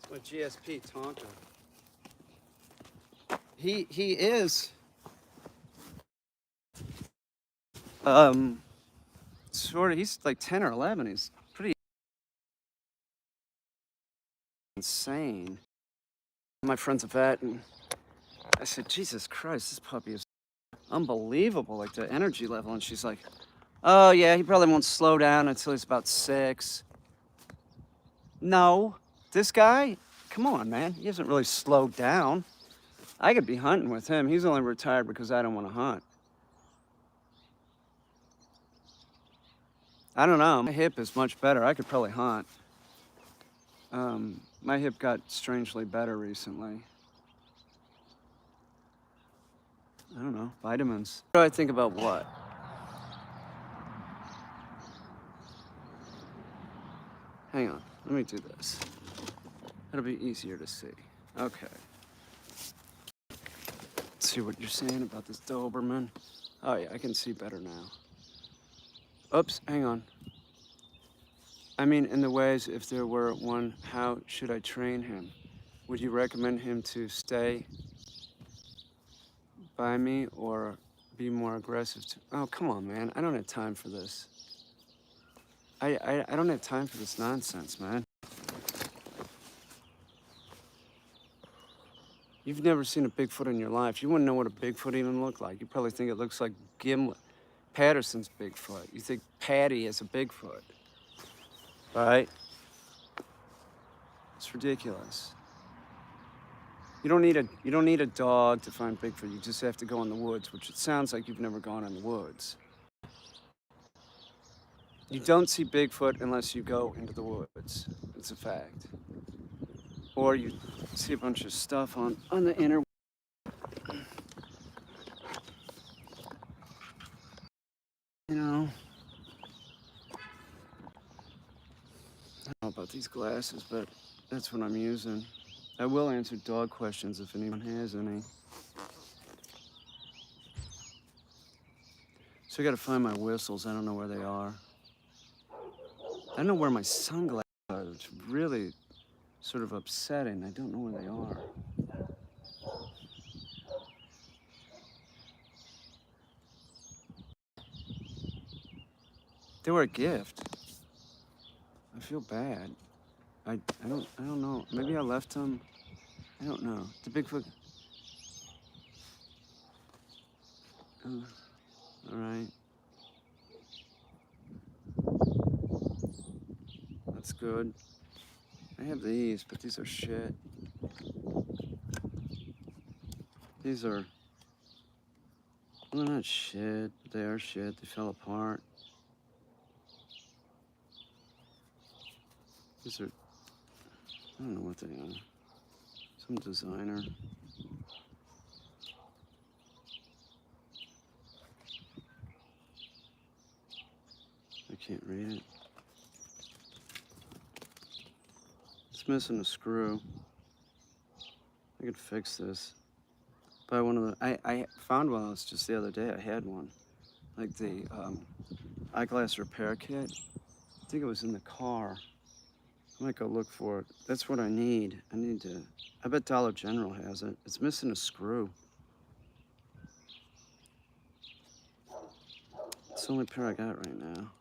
It's my GSP Tonka. He is sort of, he's like 10 or 11. He's pretty insane. My friend's a vet, and I said, Jesus Christ, this puppy is unbelievable, like the energy level. And she's like, oh yeah, he probably won't slow down until he's about 6. No, this guy, come on, man. He hasn't really slowed down. I could be hunting with him. He's only retired because I don't want to hunt. I don't know. My hip is much better. I could probably hunt. My hip got strangely better recently. I don't know. Vitamins. What do I think about what? Hang on. Let me do this. It'll be easier to see. Okay. Let's see what you're saying about this Doberman. Oh yeah, I can see better now. Oops, hang on. I mean, in the ways, if there were one, how should I train him? Would you recommend him to stay by me or be more aggressive? Oh, come on, man. I don't have time for this. I don't have time for this nonsense, man. You've never seen a Bigfoot in your life. You wouldn't know what a Bigfoot even looked like. You probably think it looks like Patterson's Bigfoot. You think Patty is a Bigfoot, right? It's ridiculous. You don't need a dog to find Bigfoot. You just have to go in the woods, which it sounds like you've never gone in the woods. You don't see Bigfoot unless you go into the woods. It's a fact. Or you see a bunch of stuff on the internet. You know, I don't know about these glasses, but That's what I'm using. I will answer dog questions if anyone has any. So I gotta find my whistles. I don't know where they are. I don't know where my sunglasses are. It's really sort of upsetting. I don't know where they are. They were a gift. I feel bad. I don't know. Maybe I left them. I don't know. The Bigfoot. All right. That's good. I have these, but these are shit. These are. Well, they're not shit. They are shit. They fell apart. These are. I don't know what they are. Some designer. I can't read it. It's missing a screw. I could fix this. Buy one of the. I found one else just the other day. I had one, like the eyeglass repair kit. I think it was in the car. I might go look for it. That's what I need. I need to. I bet Dollar General has it. It's missing a screw. It's the only pair I got right now.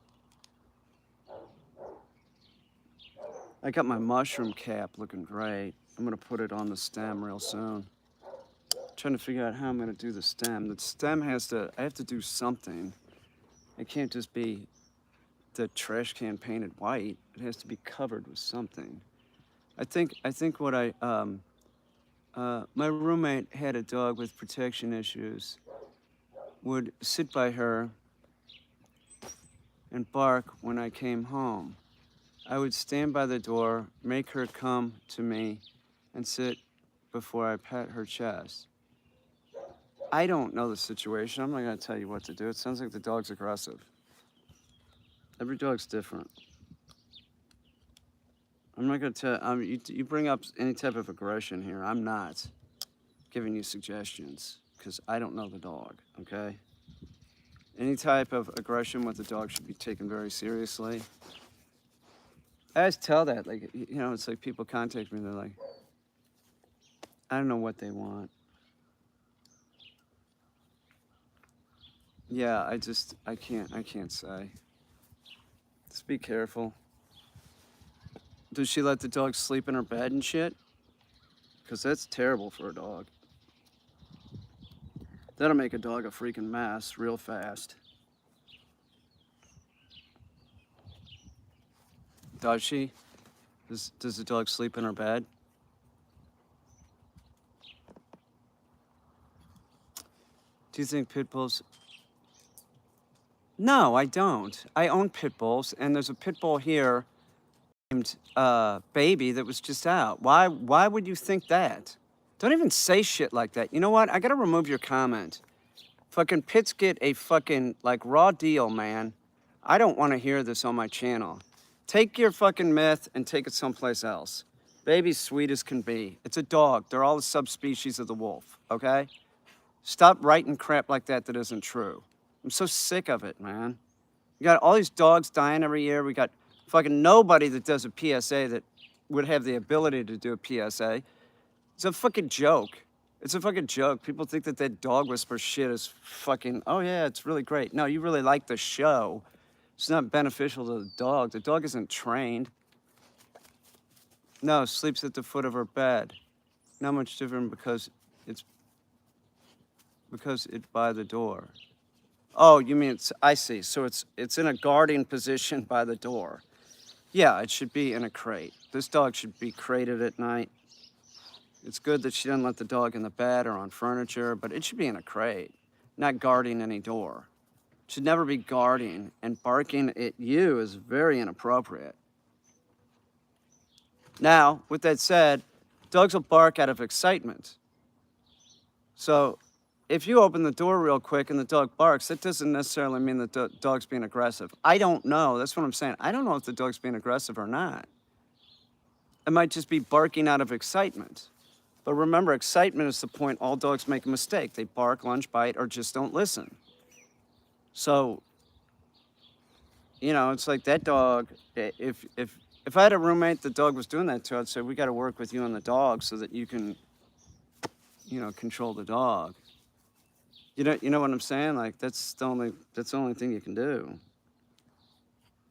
I got my mushroom cap looking great. I'm gonna put it on the stem real soon. Trying to figure out how I'm gonna do the stem. The stem has to, I have to do something. It can't just be the trash can painted white. It has to be covered with something. I think what my roommate had a dog with protection issues, would sit by her and bark when I came home. I would stand by the door, make her come to me and sit before I pet her chest. I don't know the situation. I'm not gonna tell you what to do. It sounds like the dog's aggressive. Every dog's different. I'm not gonna tell, you bring up any type of aggression here. I'm not giving you suggestions because I don't know the dog, okay? Any type of aggression with the dog should be taken very seriously. I always tell that, like, you know, it's like people contact me, they're like, I don't know what they want. Yeah, I can't say. Just be careful. Does she let the dog sleep in her bed and shit? Because that's terrible for a dog. That'll make a dog a freaking mess real fast. Does she? Does the dog sleep in her bed? Do you think pit bulls? No, I don't. I own pit bulls, and there's a pit bull here named Baby that was just out. Why would you think that? Don't even say shit like that. You know what? I gotta remove your comment. Fucking pits get a fucking, like, raw deal, man. I don't want to hear this on my channel. Take your fucking myth and take it someplace else. Baby's sweet as can be. It's a dog. They're all a subspecies of the wolf, okay? Stop writing crap like that that isn't true. I'm so sick of it, man. We got all these dogs dying every year. We got fucking nobody that does a PSA that would have the ability to do a PSA. It's a fucking joke. It's a fucking joke. People think that that dog whisper shit is fucking, oh yeah, it's really great. No, you really like the show. It's not beneficial to the dog. The dog isn't trained. No, sleeps at the foot of her bed. Not much different because it's by the door. Oh, you mean I see. So it's in a guarding position by the door. Yeah, it should be in a crate. This dog should be crated at night. It's good that she doesn't let the dog in the bed or on furniture, but it should be in a crate, not guarding any door. It should never be guarding, and barking at you is very inappropriate. Now, with that said, dogs will bark out of excitement. So if you open the door real quick and the dog barks, that doesn't necessarily mean that the dog's being aggressive. I don't know. That's what I'm saying. I don't know if the dog's being aggressive or not. It might just be barking out of excitement. But remember, excitement is the point all dogs make a mistake. They bark, lunge, bite, or just don't listen. So, you know, it's like that dog, if I had a roommate the dog was doing that to, I'd say, we got to work with you and the dog so that you can, you know, control the dog. You know what I'm saying? Like, that's the only thing you can do.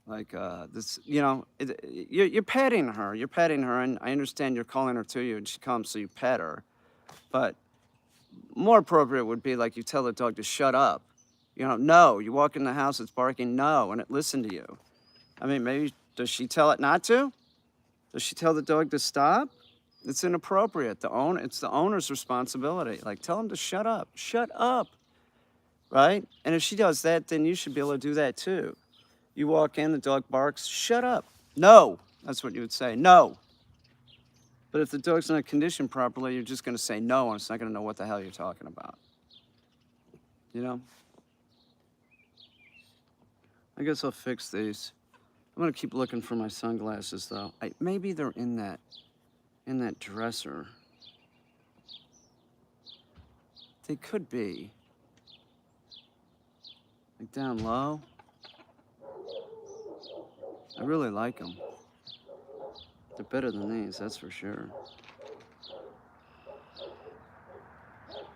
Like, this, you know, you're petting her. You're petting her, and I understand you're calling her to you, and she comes, so you pet her. But more appropriate would be like you tell the dog to shut up. You know, no. You walk in the house, it's barking, no, and it listen to you. I mean, maybe, does she tell it not to? Does she tell the dog to stop? It's inappropriate. It's the owner's responsibility. Like, tell him to shut up. Shut up, right? And if she does that, then you should be able to do that too. You walk in, the dog barks, shut up. No, that's what you would say, no. But if the dog's not conditioned properly, you're just gonna say no, and it's not gonna know what the hell you're talking about. You know? I guess I'll fix these. I'm gonna keep looking for my sunglasses though. Maybe they're in that dresser. They could be. Like down low. I really like them. They're better than these, that's for sure.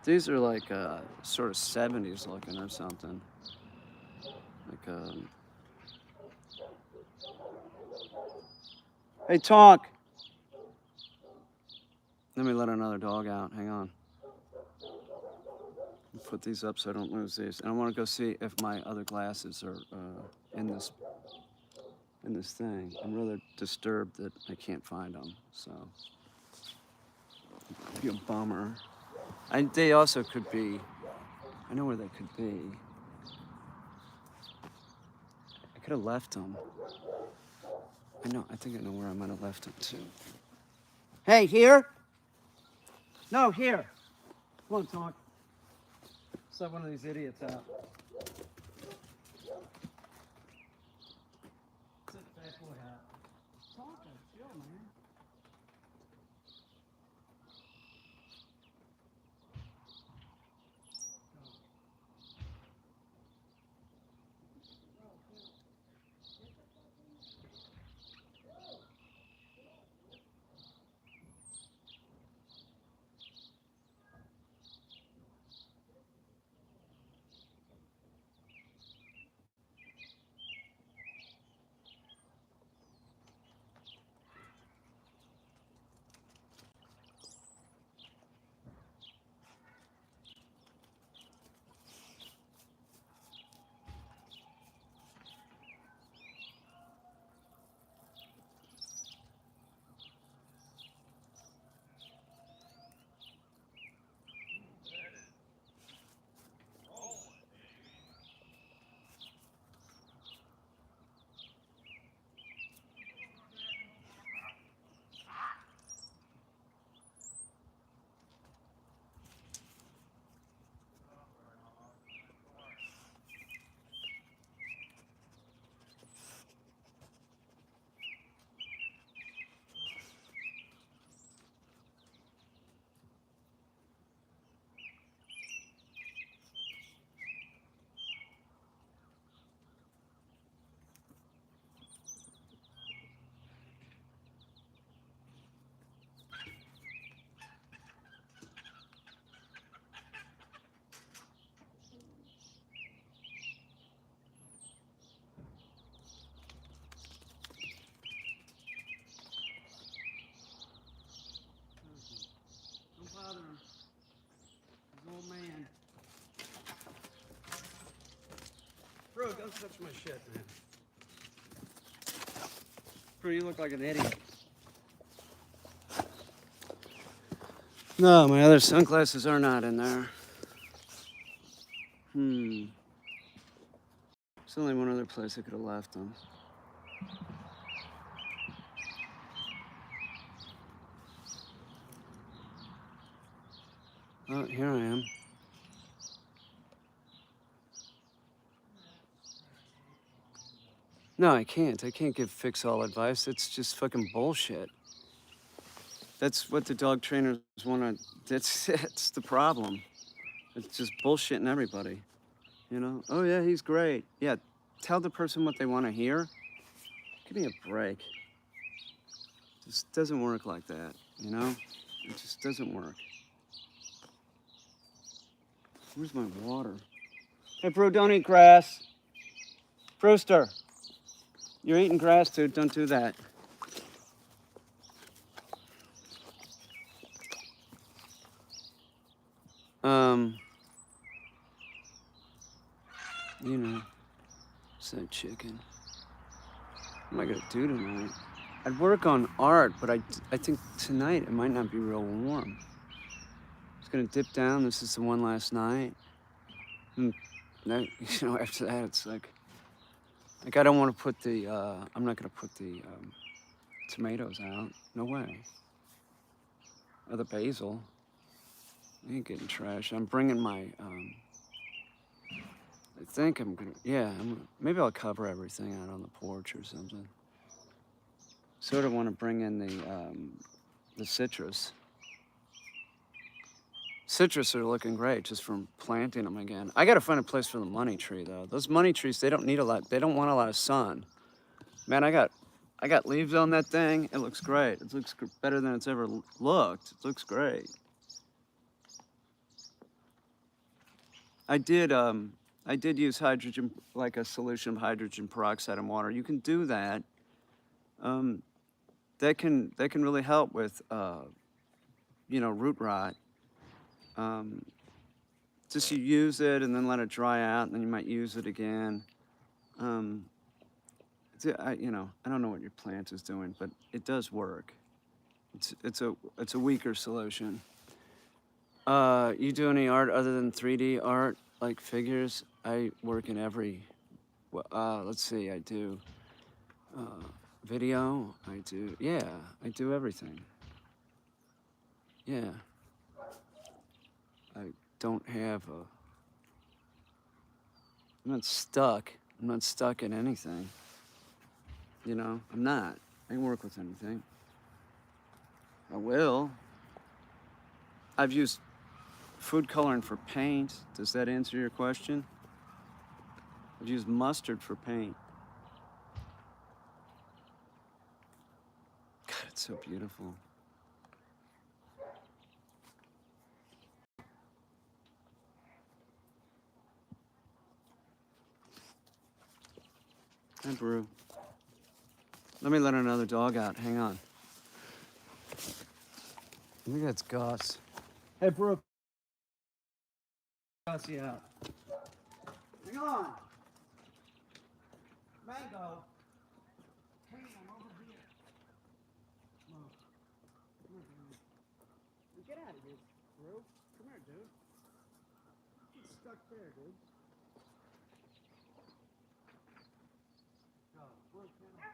These are like sort of 70s looking or something. Like Hey, Tonk! Let me let another dog out, hang on. Put these up so I don't lose these. And I want to go see if my other glasses are in this thing. I'm rather disturbed that I can't find them, so it'd be a bummer. They also could be, I know where they could be. I could have left them. I think I know where I might have left them too. Hey, here? No, here. Come on, Tonk. Let's let one of these idiots out. Sit back, boy, out. Tonk, chill, man. Don't bother him. He's an old man. Bro, don't touch my shit, man. Bro, you look like an idiot. No, my other sunglasses are not in there. There's only one other place I could have left them. Oh, here I am. No, I can't. I can't give fix-all advice. It's just fucking bullshit. That's what the dog trainers want to. That's the problem. It's just bullshitting everybody. You know? Oh yeah, he's great. Yeah, tell the person what they want to hear. Give me a break. It just doesn't work like that. You know? It just doesn't work. Where's my water? Hey, Brew, don't eat grass. Brewster, you're eating grass, dude. Don't do that. You know, said chicken. What am I gonna do tonight? I'd work on art, but I think tonight it might not be real warm. Just gonna dip down. This is the one last night. And then, you know, after that, it's like I don't want to put the, I'm not gonna put the tomatoes out. No way. Or the basil. I ain't getting trash. I'm bringing my, I think I'm gonna, yeah, maybe I'll cover everything out on the porch or something. Sort of want to bring in the citrus. Citrus are looking great just from planting them again. I gotta find a place for the money tree though. Those money trees, they don't need a lot. They don't want a lot of sun. Man, I got leaves on that thing. It looks great. It looks better than it's ever looked. It looks great. I did use hydrogen, like a solution of hydrogen peroxide in water. You can do that. That can really help with, you know, root rot. Just you use it and then let it dry out, and then you might use it again. You know, I don't know what your plant is doing, but it does work. It's a weaker solution. You do any art other than 3D art, like figures? I work in every. Let's see, I do video. Yeah, I do everything. Yeah. I don't have a. I'm not stuck. I'm not stuck in anything. You know, I'm not. I can work with anything. I will. I've used food coloring for paint. Does that answer your question? I've used mustard for paint. God, it's so beautiful. Hi, Brew. Let me let another dog out. Hang on. I think that's Gus. Hey, Brew. Gussie out. Hang on. Mango. Hey, I'm over here. Come on. Come here, dude. Get out of here, Brew. Come here, dude. Get stuck there, dude. Go. Brew, come on.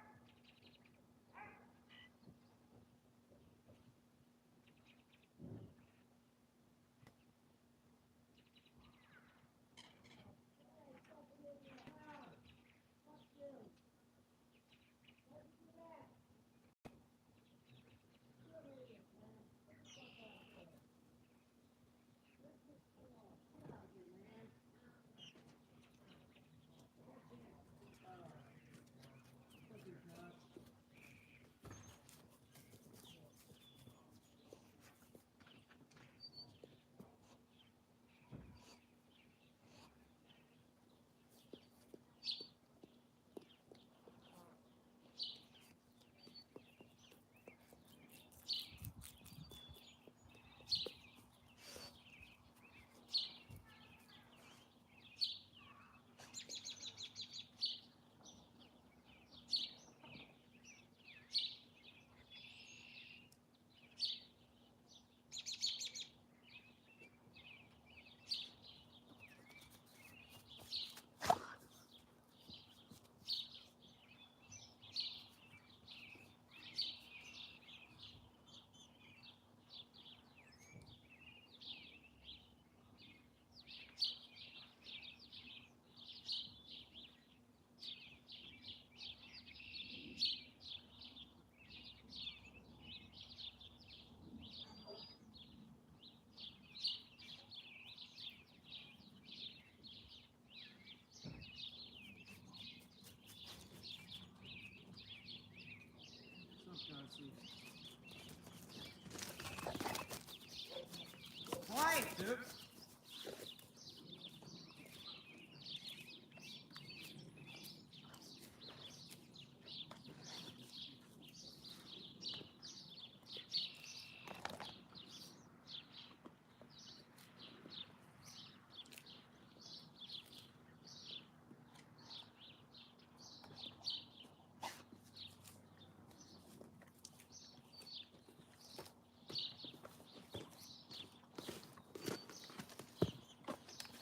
Quiet, dude.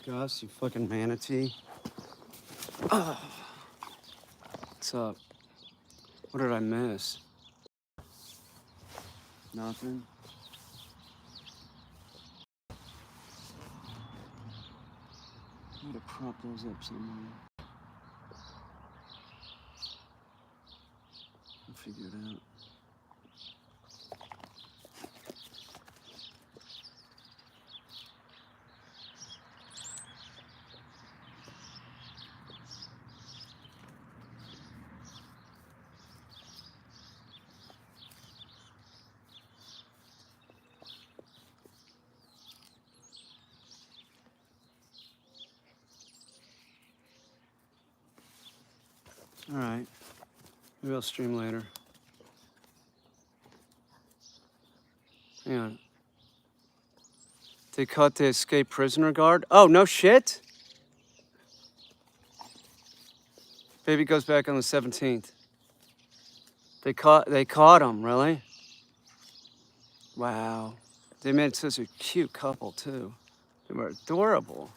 Gus, you fucking manatee. Oh. What's up? What did I miss? Nothing. I gotta prop those up somewhere. I'll figure it out. All right. Maybe I'll stream later. Hang on. They caught the escaped prisoner guard? Oh, no shit? Baby goes back on the 17th. They caught him, really? Wow. They made such a cute couple, too. They were adorable.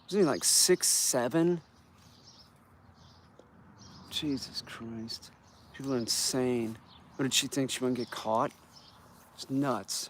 Wasn't he like 6'7"? Jesus Christ. People are insane. What did she think? She wouldn't get caught? It's nuts.